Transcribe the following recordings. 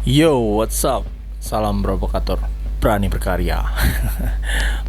Yo, what's up? Salam provokator, berani berkarya.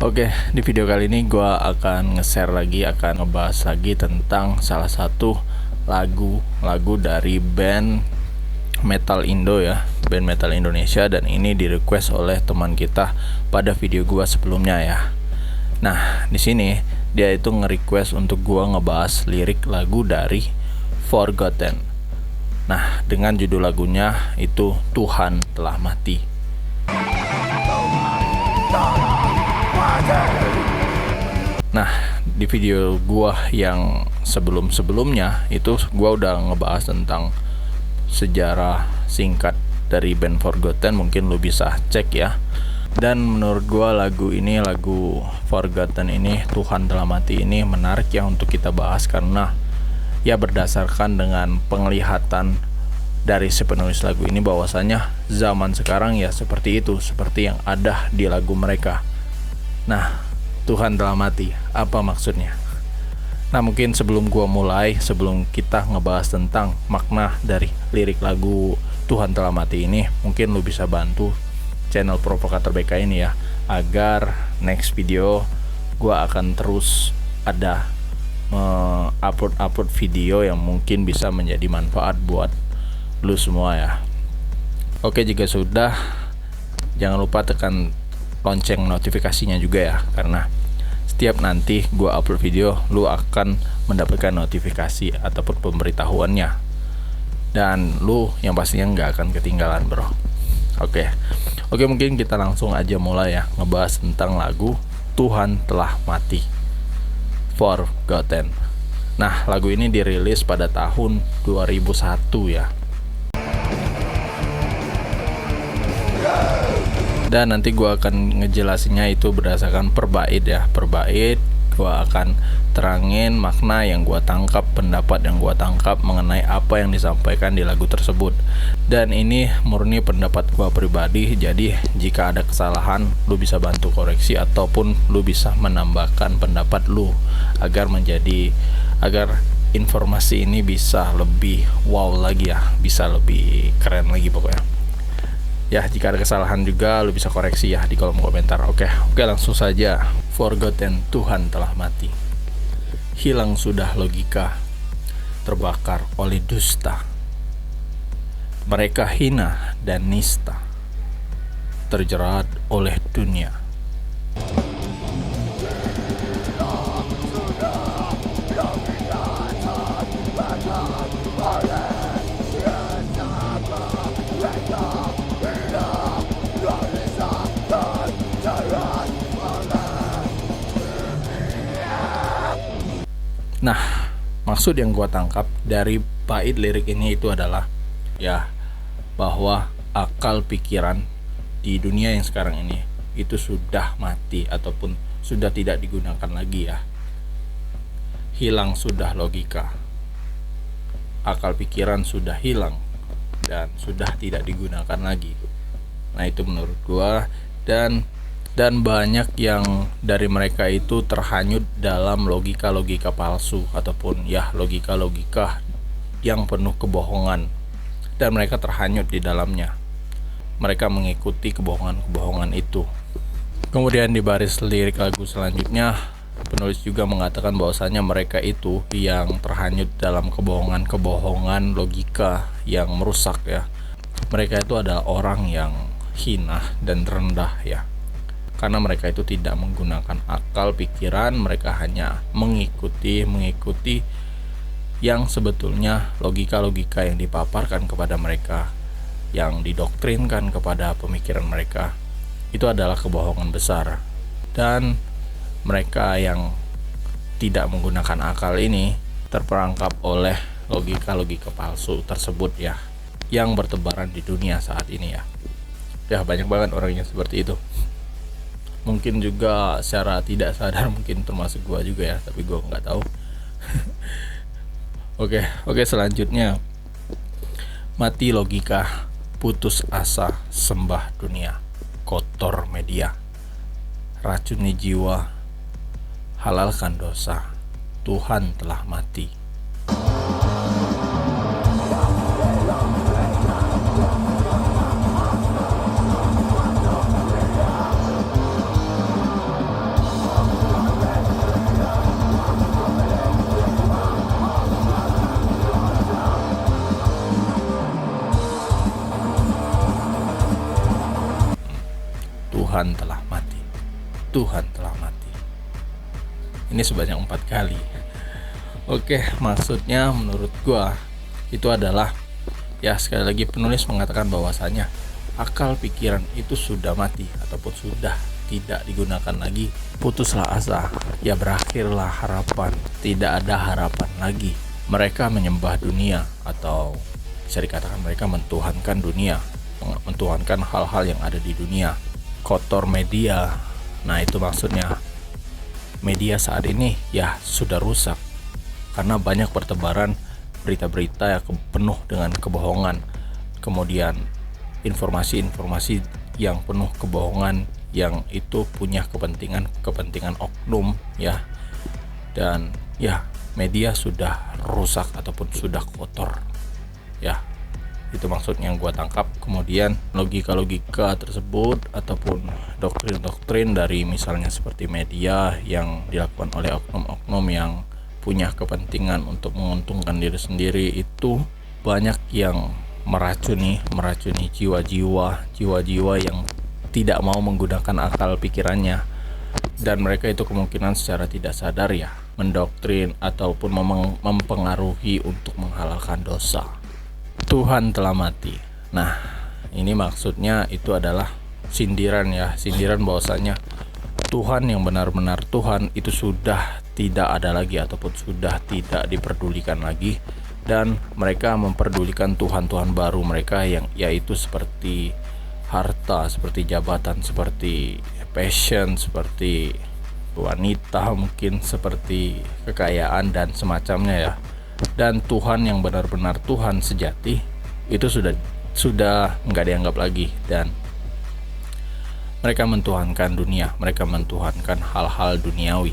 Oke, di video kali ini gue akan nge-share lagi, akan ngebahas lagi tentang salah satu lagu dari band metal Indo ya, band metal Indonesia, dan ini di request oleh teman kita pada video gue sebelumnya ya. Nah, di sini dia itu nge-request untuk gue ngebahas lirik lagu dari Forgotten. Nah, dengan judul lagunya itu Tuhan Telah Mati. Nah, di video gua yang sebelumnya itu gua udah ngebahas tentang sejarah singkat dari band Forgotten, mungkin lu bisa cek ya. Dan menurut gua lagu Forgotten ini, Tuhan Telah Mati ini menarik ya untuk kita bahas, karena ya berdasarkan dengan penglihatan dari si penulis lagu ini bahwasanya zaman sekarang ya seperti itu, seperti yang ada di lagu mereka. Nah, Tuhan Telah Mati, apa maksudnya? Nah, mungkin sebelum kita ngebahas tentang makna dari lirik lagu Tuhan Telah Mati ini, mungkin lu bisa bantu channel Provokator BK ini ya, agar next video gua akan terus ada upload video yang mungkin bisa menjadi manfaat buat lu semua ya. Oke, jika sudah, jangan lupa tekan lonceng notifikasinya juga ya, karena setiap nanti gua upload video, lu akan mendapatkan notifikasi ataupun pemberitahuannya, dan lu yang pastinya nggak akan ketinggalan bro. Oke, mungkin kita langsung aja mulai ya, ngebahas tentang lagu Tuhan Telah Mati, Forgotten. Nah, lagu ini dirilis pada tahun 2001 ya. Dan nanti gua akan ngejelasinnya itu berdasarkan per bait ya. Per bait gua akan terangin makna yang gua tangkap, pendapat yang gua tangkap mengenai apa yang disampaikan di lagu tersebut. Dan ini murni pendapat gua pribadi, jadi jika ada kesalahan lu bisa bantu koreksi ataupun lu bisa menambahkan pendapat lu agar informasi ini bisa lebih wow lagi ya, bisa lebih keren lagi pokoknya. Ya, jika ada kesalahan juga lu bisa koreksi ya di kolom komentar. Oke, langsung saja. Forgotten, Tuhan Telah Mati. Hilang sudah logika, terbakar oleh dusta. Mereka hina dan nista, terjerat oleh dunia. Nah, maksud yang gua tangkap dari bait lirik ini itu adalah ya, bahwa akal pikiran di dunia yang sekarang ini itu sudah mati ataupun sudah tidak digunakan lagi ya. Hilang sudah logika, akal pikiran sudah hilang dan sudah tidak digunakan lagi. Nah, itu menurut gua, dan banyak yang dari mereka itu terhanyut dalam logika-logika palsu ataupun ya logika-logika yang penuh kebohongan, dan mereka terhanyut di dalamnya. Mereka mengikuti kebohongan-kebohongan itu. Kemudian di baris lirik lagu selanjutnya, penulis juga mengatakan bahwasanya mereka itu yang terhanyut dalam kebohongan-kebohongan logika yang merusak ya. Mereka itu adalah orang yang hina dan rendah ya, karena mereka itu tidak menggunakan akal pikiran. Mereka hanya mengikuti yang sebetulnya logika-logika yang dipaparkan kepada mereka, yang didoktrinkan kepada pemikiran mereka, itu adalah kebohongan besar. Dan mereka yang tidak menggunakan akal ini terperangkap oleh logika-logika palsu tersebut ya, yang bertebaran di dunia saat ini ya. Ya, banyak banget orang yang seperti itu. Mungkin juga secara tidak sadar, mungkin termasuk gua juga ya, tapi gua nggak tahu. Oke, selanjutnya. Mati logika, putus asa, sembah dunia, kotor media, racuni jiwa, halalkan dosa, Tuhan telah mati. Tuhan telah mati. Tuhan telah mati. Ini sebanyak 4 kali. Oke, maksudnya menurut gua itu adalah, ya sekali lagi penulis mengatakan bahwasanya akal pikiran itu sudah mati ataupun sudah tidak digunakan lagi. Putuslah asa, ya berakhirlah harapan. Tidak ada harapan lagi. Mereka menyembah dunia, atau bisa dikatakan mereka mentuhankan dunia, mentuhankan hal-hal yang ada di dunia. Kotor media. Nah, itu maksudnya media saat ini ya sudah rusak karena banyak pertebaran berita-berita yang penuh dengan kebohongan, kemudian informasi-informasi yang penuh kebohongan yang itu punya kepentingan oknum ya. Dan ya, media sudah rusak ataupun sudah kotor ya. Itu maksud yang gua tangkap. Kemudian logika-logika tersebut ataupun doktrin-doktrin dari misalnya seperti media yang dilakukan oleh oknum-oknum yang punya kepentingan untuk menguntungkan diri sendiri, itu banyak yang meracuni jiwa-jiwa yang tidak mau menggunakan akal pikirannya, dan mereka itu kemungkinan secara tidak sadar ya mendoktrin ataupun mempengaruhi untuk menghalalkan dosa. Tuhan telah mati. Nah, ini maksudnya itu adalah sindiran ya, sindiran bahwasanya Tuhan yang benar-benar Tuhan itu sudah tidak ada lagi ataupun sudah tidak diperdulikan lagi, dan mereka memperdulikan Tuhan-Tuhan baru mereka yang yaitu seperti harta, seperti jabatan, seperti passion, seperti wanita, mungkin seperti kekayaan dan semacamnya ya. Dan Tuhan yang benar-benar Tuhan sejati itu sudah nggak dianggap lagi, dan mereka mentuhankan dunia, mereka mentuhankan hal-hal duniawi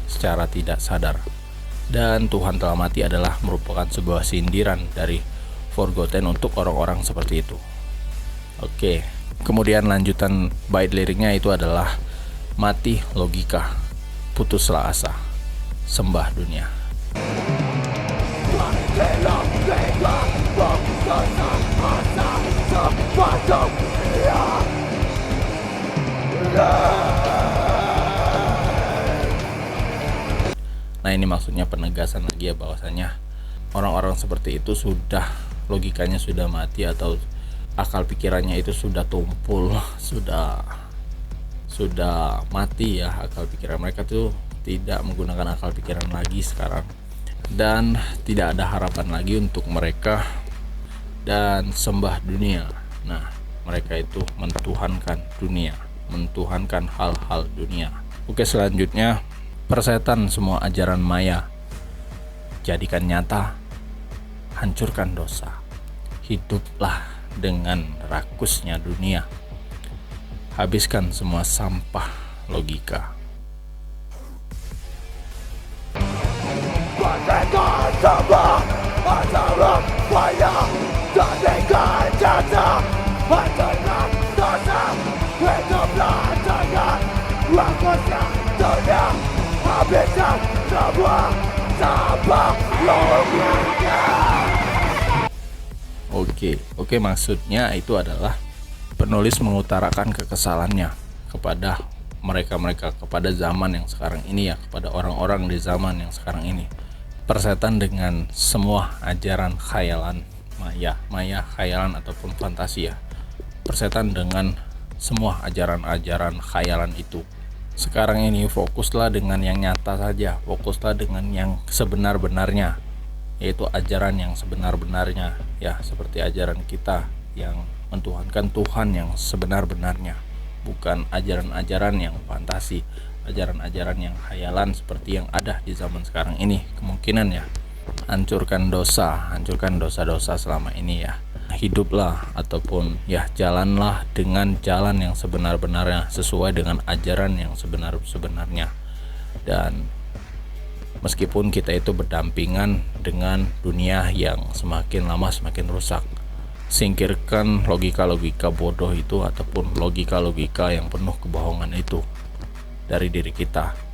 secara tidak sadar. Dan Tuhan telah mati adalah merupakan sebuah sindiran dari Forgotten untuk orang-orang seperti itu. Oke, kemudian lanjutan bait liriknya itu adalah mati logika, putuslah asa, sembah dunia. Nah, ini maksudnya penegasan lagi ya bahwasanya orang-orang seperti itu sudah logikanya sudah mati atau akal pikirannya itu sudah tumpul, sudah mati ya. Akal pikiran mereka tuh tidak menggunakan akal pikiran lagi sekarang, dan tidak ada harapan lagi untuk mereka, dan sembah dunia. Nah, mereka itu mentuhankan dunia, mentuhankan hal-hal dunia. Oke, selanjutnya persetan semua ajaran maya, jadikan nyata, hancurkan dosa, hiduplah dengan rakusnya dunia, habiskan semua sampah logika. Jadikan semua ajaran maya, jadikan nyata, hancurkan dosa, hiduplah dengan rakusnya dunia, habiskan semua sampah logika. Oke, maksudnya itu adalah penulis mengutarakan kekesalannya kepada mereka, kepada zaman yang sekarang ini ya, kepada orang-orang di zaman yang sekarang ini. Persetan dengan semua ajaran khayalan maya khayalan ataupun fantasi ya. Persetan dengan semua ajaran-ajaran khayalan itu. Sekarang ini fokuslah dengan yang nyata saja, fokuslah dengan yang sebenar-benarnya, yaitu ajaran yang sebenar-benarnya ya, seperti ajaran kita yang mentuhankan Tuhan yang sebenar-benarnya, bukan ajaran-ajaran yang fantasi, ajaran-ajaran yang khayalan seperti yang ada di zaman sekarang ini. Kemungkinan ya, hancurkan dosa-dosa selama ini ya. Hiduplah ataupun ya jalanlah dengan jalan yang sebenar-benarnya, sesuai dengan ajaran yang sebenar-benarnya. Dan meskipun kita itu berdampingan dengan dunia yang semakin lama semakin rusak, singkirkan logika-logika bodoh itu ataupun logika-logika yang penuh kebohongan itu dari diri kita.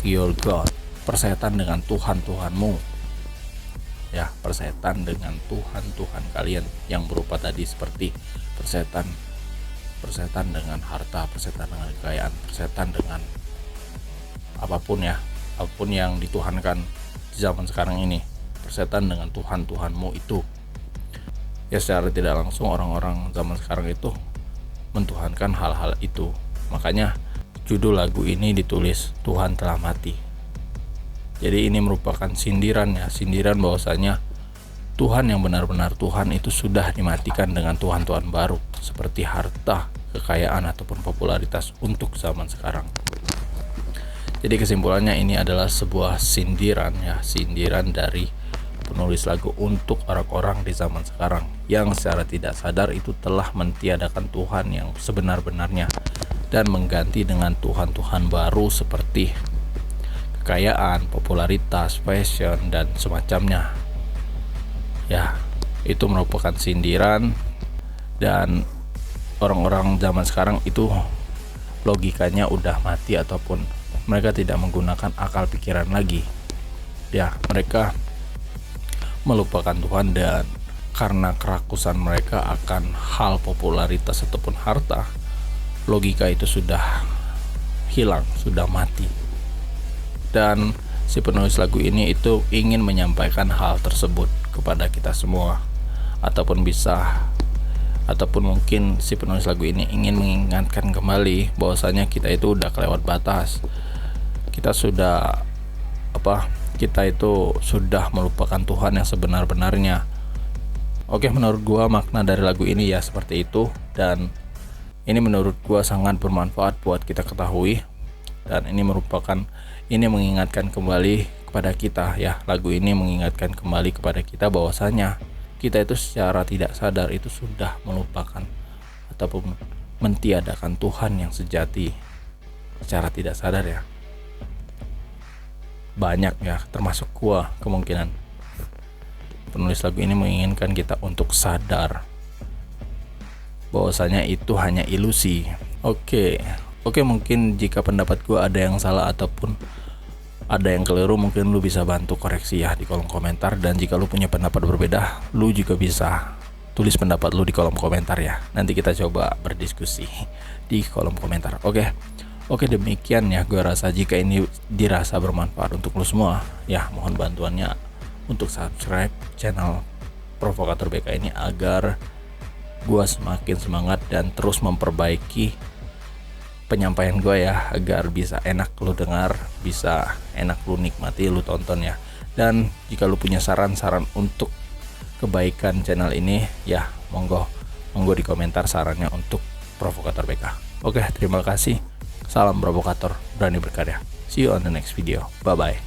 your God, persetan dengan Tuhan-Tuhanmu. Ya, persetan dengan Tuhan-Tuhan kalian yang berupa tadi seperti persetan dengan harta, persetan dengan kekayaan, persetan dengan apapun ya, apapun yang dituhankan di zaman sekarang ini. Persetan dengan Tuhan-Tuhanmu itu. Ya, secara tidak langsung orang-orang zaman sekarang itu mentuhankan hal-hal itu. Makanya judul lagu ini ditulis Tuhan Telah Mati. Jadi ini merupakan sindiran ya, sindiran bahwasanya Tuhan yang benar-benar Tuhan itu sudah dimatikan dengan Tuhan-Tuhan baru seperti harta, kekayaan ataupun popularitas untuk zaman sekarang. Jadi kesimpulannya ini adalah sebuah sindiran ya, sindiran dari penulis lagu untuk orang-orang di zaman sekarang yang secara tidak sadar itu telah mentiadakan Tuhan yang sebenar-benarnya dan mengganti dengan Tuhan-Tuhan baru seperti kekayaan, popularitas, fashion, dan semacamnya. Ya, itu merupakan sindiran, dan orang-orang zaman sekarang itu logikanya udah mati ataupun mereka tidak menggunakan akal pikiran lagi. Ya, mereka melupakan Tuhan, dan karena kerakusan mereka akan hal popularitas ataupun harta, logika itu sudah hilang, sudah mati. Dan si penulis lagu ini itu ingin menyampaikan hal tersebut kepada kita semua, ataupun mungkin si penulis lagu ini ingin mengingatkan kembali bahwasanya kita itu udah kelewat batas. Kita itu sudah melupakan Tuhan yang sebenar-benarnya. Oke, menurut gua makna dari lagu ini ya seperti itu, dan ini menurut gua sangat bermanfaat buat kita ketahui, dan ini mengingatkan kembali kepada kita ya. Lagu ini mengingatkan kembali kepada kita bahwasanya kita itu secara tidak sadar itu sudah melupakan ataupun mentiadakan Tuhan yang sejati secara tidak sadar ya. Banyak ya, termasuk gua kemungkinan. Penulis lagu ini menginginkan kita untuk sadar bahwasanya itu hanya ilusi. Oke, mungkin jika pendapat gua ada yang salah ataupun ada yang keliru, mungkin lu bisa bantu koreksi ya di kolom komentar. Dan jika lu punya pendapat berbeda, lu juga bisa tulis pendapat lu di kolom komentar ya. Nanti kita coba berdiskusi di kolom komentar. Oke, demikian ya, gue rasa jika ini dirasa bermanfaat untuk lo semua ya, mohon bantuannya untuk subscribe channel Provokator BK ini agar gue semakin semangat dan terus memperbaiki penyampaian gue ya, agar bisa enak lo dengar, bisa enak lo nikmati, lo tonton ya. Dan jika lo punya saran-saran untuk kebaikan channel ini ya, monggo di komentar sarannya untuk Provokator BK. Oke, terima kasih. Salam provokator, berani berkarya. See you on the next video. Bye bye.